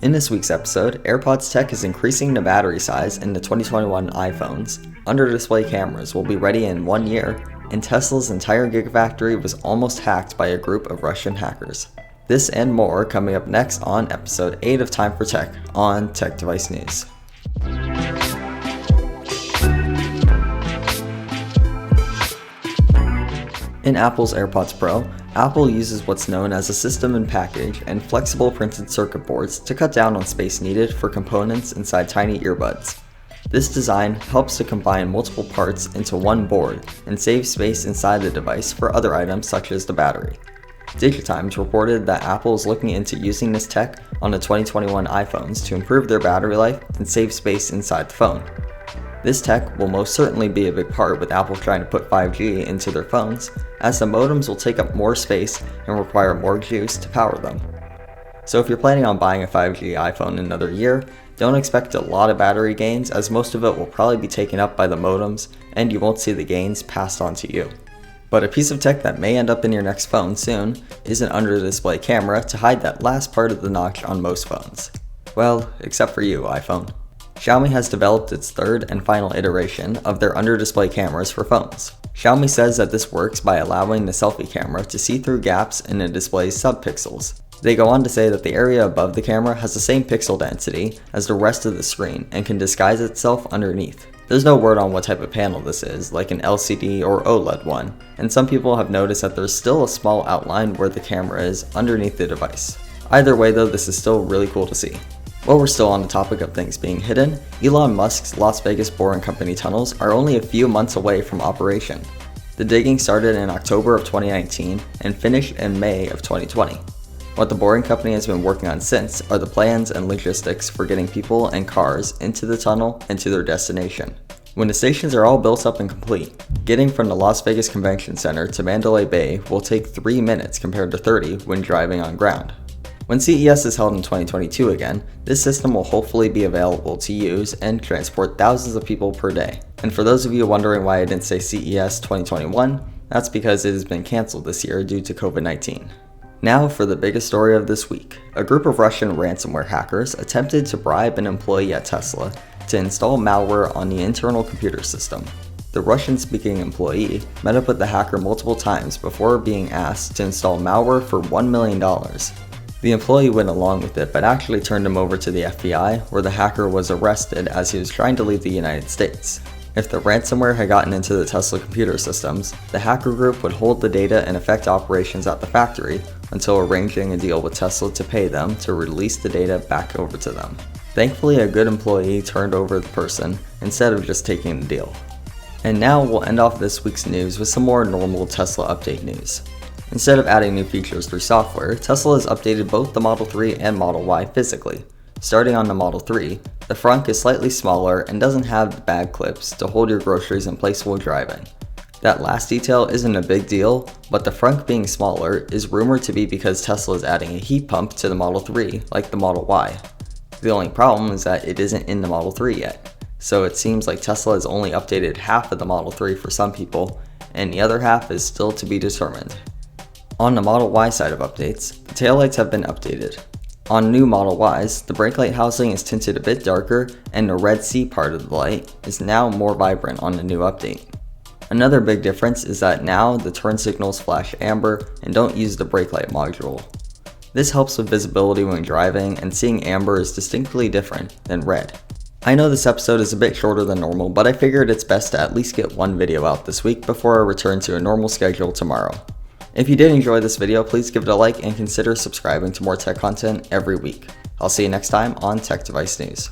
In this week's episode, Airpods Tech is increasing the battery size in the 2021 iPhones, under-display cameras will be ready in 1 year, and Tesla's entire Gigafactory was almost hacked by a group of Russian hackers. This and more coming up next on episode 8 of Time for Tech on Tech Device News. In Apple's AirPods Pro, Apple uses what's known as a system in package and flexible printed circuit boards to cut down on space needed for components inside tiny earbuds. This design helps to combine multiple parts into one board and save space inside the device for other items such as the battery. DigiTimes reported that Apple is looking into using this tech on the 2021 iPhones to improve their battery life and save space inside the phone. This tech will most certainly be a big part with Apple trying to put 5G into their phones, as the modems will take up more space and require more juice to power them. So if you're planning on buying a 5G iPhone in another year, don't expect a lot of battery gains, as most of it will probably be taken up by the modems and you won't see the gains passed on to you. But a piece of tech that may end up in your next phone soon is an under-display camera to hide that last part of the notch on most phones. Well, except for you, iPhone. Xiaomi has developed its third and final iteration of their under-display cameras for phones. Xiaomi says that this works by allowing the selfie camera to see through gaps in the display's subpixels. They go on to say that the area above the camera has the same pixel density as the rest of the screen and can disguise itself underneath. There's no word on what type of panel this is, like an LCD or OLED one, and some people have noticed that there's still a small outline where the camera is underneath the device. Either way though, this is still really cool to see. While we're still on the topic of things being hidden, Elon Musk's Las Vegas Boring Company tunnels are only a few months away from operation. The digging started in October of 2019 and finished in May of 2020. What the Boring Company has been working on since are the plans and logistics for getting people and cars into the tunnel and to their destination. When the stations are all built up and complete, getting from the Las Vegas Convention Center to Mandalay Bay will take 3 minutes compared to 30 when driving on ground. When CES is held in 2022 again, this system will hopefully be available to use and transport thousands of people per day. And for those of you wondering why I didn't say CES 2021, that's because it has been cancelled this year due to COVID-19. Now for the biggest story of this week. A group of Russian ransomware hackers attempted to bribe an employee at Tesla to install malware on the internal computer system. The Russian-speaking employee met up with the hacker multiple times before being asked to install malware for $1 million. The employee went along with it, but actually turned him over to the FBI, where the hacker was arrested as he was trying to leave the United States. If the ransomware had gotten into the Tesla computer systems, the hacker group would hold the data and affect operations at the factory until arranging a deal with Tesla to pay them to release the data back over to them. Thankfully, a good employee turned over the person instead of just taking the deal. And now we'll end off this week's news with some more normal Tesla update news. Instead of adding new features through software, Tesla has updated both the Model 3 and Model Y physically. Starting on the Model 3, the frunk is slightly smaller and doesn't have the bag clips to hold your groceries in place while driving. That last detail isn't a big deal, but the frunk being smaller is rumored to be because Tesla is adding a heat pump to the Model 3, like the Model Y. The only problem is that it isn't in the Model 3 yet, so it seems like Tesla has only updated half of the Model 3 for some people, and the other half is still to be determined. On the Model Y side of updates, the taillights have been updated. On new Model Ys, the brake light housing is tinted a bit darker, and the red C part of the light is now more vibrant on the new update. Another big difference is that now the turn signals flash amber and don't use the brake light module. This helps with visibility when driving, and seeing amber is distinctly different than red. I know this episode is a bit shorter than normal, but I figured it's best to at least get one video out this week before I return to a normal schedule tomorrow. If you did enjoy this video, please give it a like and consider subscribing to more tech content every week. I'll see you next time on Tech Device News.